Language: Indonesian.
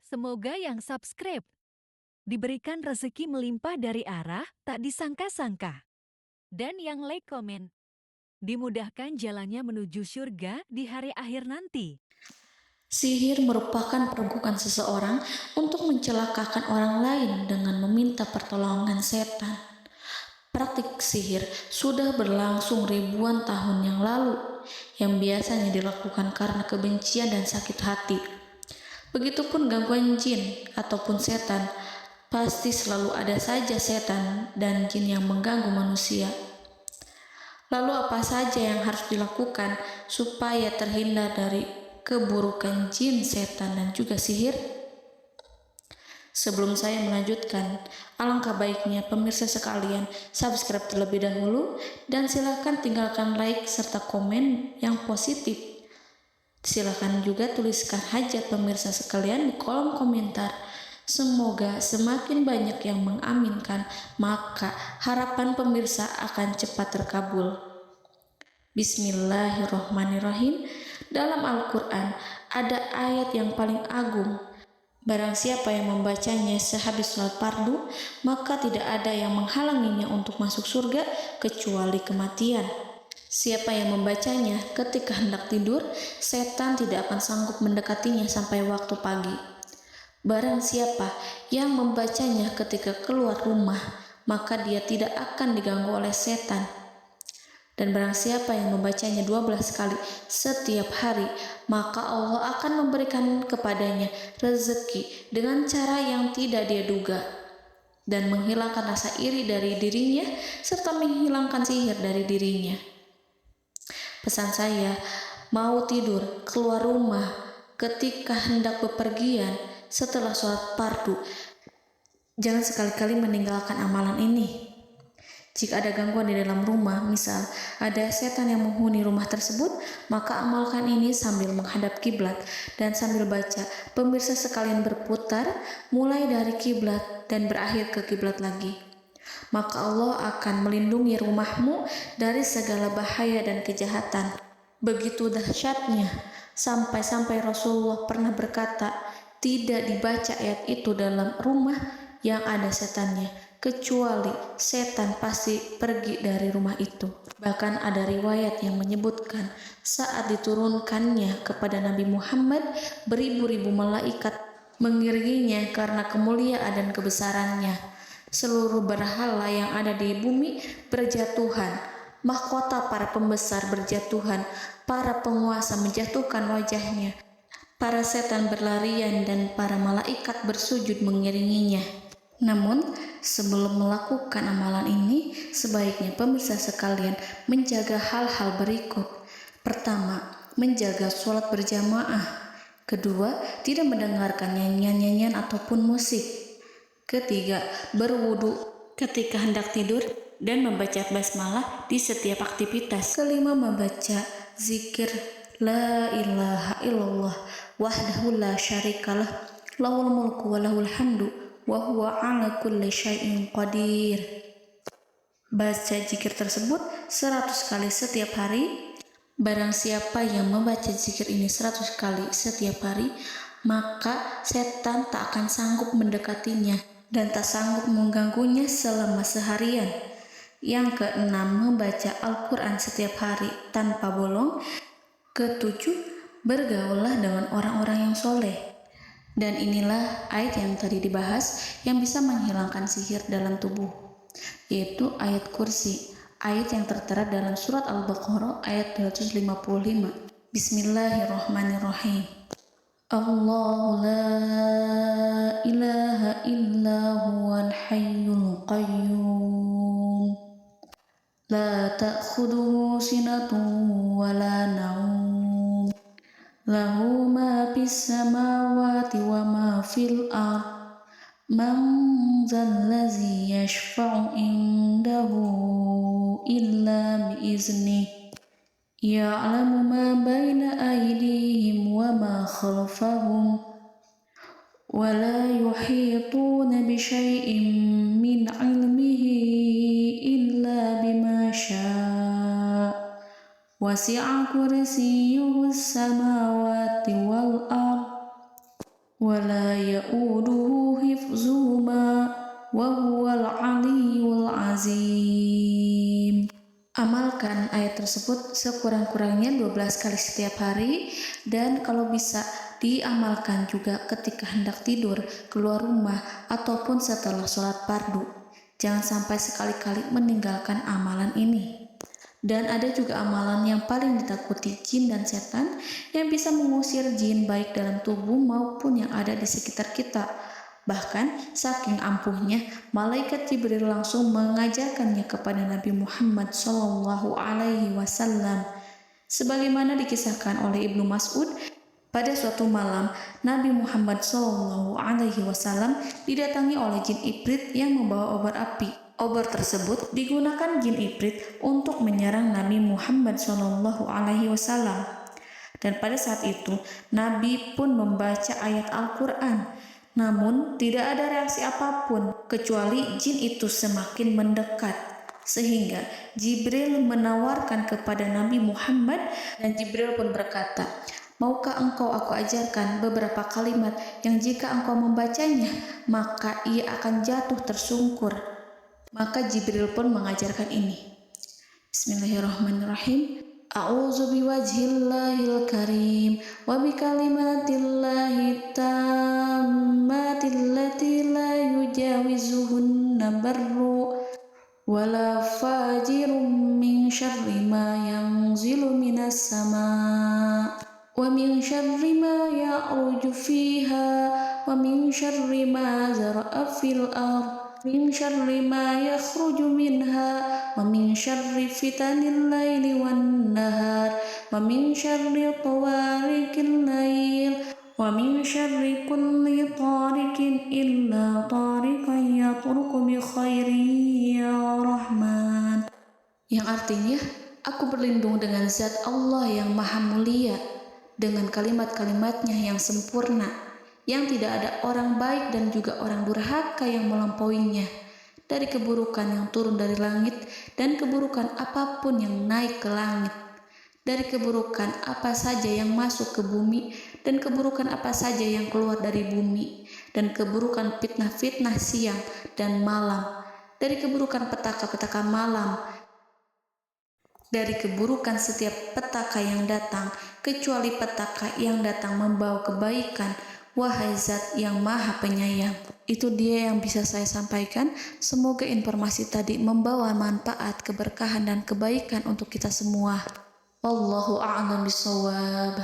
Semoga yang subscribe diberikan rezeki melimpah dari arah tak disangka-sangka. Dan yang like komen, dimudahkan jalannya menuju surga di hari akhir nanti. Sihir merupakan perbuatan seseorang untuk mencelakakan orang lain dengan meminta pertolongan setan. Praktik sihir sudah berlangsung ribuan tahun yang lalu, yang biasanya dilakukan karena kebencian dan sakit hati. Begitupun gangguan jin ataupun setan, pasti selalu ada saja setan dan jin yang mengganggu manusia. Lalu apa saja yang harus dilakukan supaya terhindar dari keburukan jin, setan, dan juga sihir? Sebelum saya melanjutkan, alangkah baiknya pemirsa sekalian subscribe terlebih dahulu dan silakan tinggalkan like serta komen yang positif. Silakan juga tuliskan hajat pemirsa sekalian di kolom komentar. Semoga semakin banyak yang mengaminkan, maka harapan pemirsa akan cepat terkabul. Bismillahirrohmanirrohim. Dalam Al-Quran ada ayat yang paling agung. Barang siapa yang membacanya sehabis sholat fardu, maka tidak ada yang menghalanginya untuk masuk surga kecuali kematian. Siapa yang membacanya ketika hendak tidur, setan tidak akan sanggup mendekatinya sampai waktu pagi. Barang siapa yang membacanya ketika keluar rumah, maka dia tidak akan diganggu oleh setan. Dan barang siapa yang membacanya 12 kali setiap hari, maka Allah akan memberikan kepadanya rezeki dengan cara yang tidak dia duga, dan menghilangkan rasa iri dari dirinya, serta menghilangkan sihir dari dirinya. Pesan saya, mau tidur, keluar rumah, ketika hendak bepergian, setelah sholat fardu, jangan sekali-kali meninggalkan amalan ini. Jika ada gangguan di dalam rumah, misal ada setan yang menghuni rumah tersebut, maka amalkan ini sambil menghadap kiblat dan sambil baca. Pemirsa sekalian berputar mulai dari kiblat dan berakhir ke kiblat lagi. Maka Allah akan melindungi rumahmu dari segala bahaya dan kejahatan. Begitu dahsyatnya, sampai-sampai Rasulullah pernah berkata, tidak dibaca ayat itu dalam rumah yang ada setannya, kecuali setan pasti pergi dari rumah itu. Bahkan ada riwayat yang menyebutkan saat diturunkannya kepada Nabi Muhammad, beribu-ribu malaikat mengiringinya karena kemuliaan dan kebesarannya. Seluruh berhala yang ada di bumi berjatuhan, mahkota para pembesar berjatuhan, para penguasa menjatuhkan wajahnya, para setan berlarian, dan para malaikat bersujud mengiringinya. Namun, sebelum melakukan amalan ini, sebaiknya pemirsa sekalian menjaga hal-hal berikut. Pertama, menjaga sholat berjamaah. Kedua, tidak mendengarkan nyanyian-nyanyian ataupun musik. Ketiga, berwudu ketika hendak tidur dan membaca basmalah di setiap aktivitas. Kelima, membaca zikir la ilaha illallah wahdahu la syarikalah lahul mulku wa lahul hamdu wa huwa ala kulli syai'in qadir. Baca zikir tersebut 100 kali setiap hari. Barang siapa yang membaca zikir ini 100 kali setiap hari, maka setan tak akan sanggup mendekatinya dan tak sanggup mengganggunya selama seharian. Yang keenam, membaca Al-Quran setiap hari tanpa bolong. Ketujuh, bergaullah dengan orang-orang yang soleh. Dan inilah ayat yang tadi dibahas yang bisa menghilangkan sihir dalam tubuh, yaitu ayat kursi, ayat yang tertera dalam surat Al-Baqarah ayat 255. Bismillahirrahmanirrahim. Allahu la ilaha illa huwal hayyul qayyum la ta'khuduhu sinatun wa la naum lahu ma fis samawati wa ma fil ard man zallazi yashfa'u indahu illa biiznih ya'lamu ma baina aydihim wa ma khalfahum wa la yuhituna bi syai'in min 'ilmihi illa bima syaa' wasi'a kursiyyuhu as-samawati wal ard wa ولا يؤوده حفظهما وهو العلي العظيم. Amalkan ayat tersebut sekurang-kurangnya 12 kali setiap hari, dan kalau bisa diamalkan juga ketika hendak tidur, keluar rumah, ataupun setelah sholat fardu. Jangan sampai sekali-kali meninggalkan amalan ini. Dan ada juga amalan yang paling ditakuti jin dan setan yang bisa mengusir jin baik dalam tubuh maupun yang ada di sekitar kita. Bahkan saking ampuhnya, malaikat Jibril langsung mengajarkannya kepada Nabi Muhammad SAW. Sebagaimana dikisahkan oleh Ibnu Mas'ud, pada suatu malam Nabi Muhammad SAW didatangi oleh jin Ifrit yang membawa obor api. Obor tersebut digunakan jin Ifrit untuk menyerang Nabi Muhammad SAW. Dan pada saat itu Nabi pun membaca ayat Al-Quran. Namun tidak ada reaksi apapun kecuali jin itu semakin mendekat, sehingga Jibril menawarkan kepada Nabi Muhammad, dan Jibril pun berkata, "Maukah engkau aku ajarkan beberapa kalimat yang jika engkau membacanya maka ia akan jatuh tersungkur?" Maka Jibril pun mengajarkan ini. Bismillahirrahmanirrahim. A'udzu biwajhillahil karim wa bikalimatillahi tammati allati la yujawizuhunna barru wala fajirun min syarri ma yanzilu minas sama' wa min syarri ma ya'ruju fiha wa min syarri ma zara'a fil ardh min syarri ma yakhruju minha wa min syarri fitanil laili wan nahar wa min syarri tawarikil lail wa min syarri kulli tarikin illa tarikan yatruku bi khairin ya Rahman. Yang artinya, aku berlindung dengan zat Allah yang maha mulia, dengan kalimat-kalimatnya yang sempurna, yang tidak ada orang baik dan juga orang durhaka yang melampauinya, dari keburukan yang turun dari langit dan keburukan apapun yang naik ke langit, dari keburukan apa saja yang masuk ke bumi dan keburukan apa saja yang keluar dari bumi, dan keburukan fitnah-fitnah siang dan malam, dari keburukan petaka-petaka malam, dari keburukan setiap petaka yang datang, kecuali petaka yang datang membawa kebaikan. Wahai Zat yang Maha Penyayang. Itu dia yang bisa saya sampaikan. Semoga informasi tadi membawa manfaat, keberkahan, dan kebaikan untuk kita semua. Wallahu a'lam bishawab.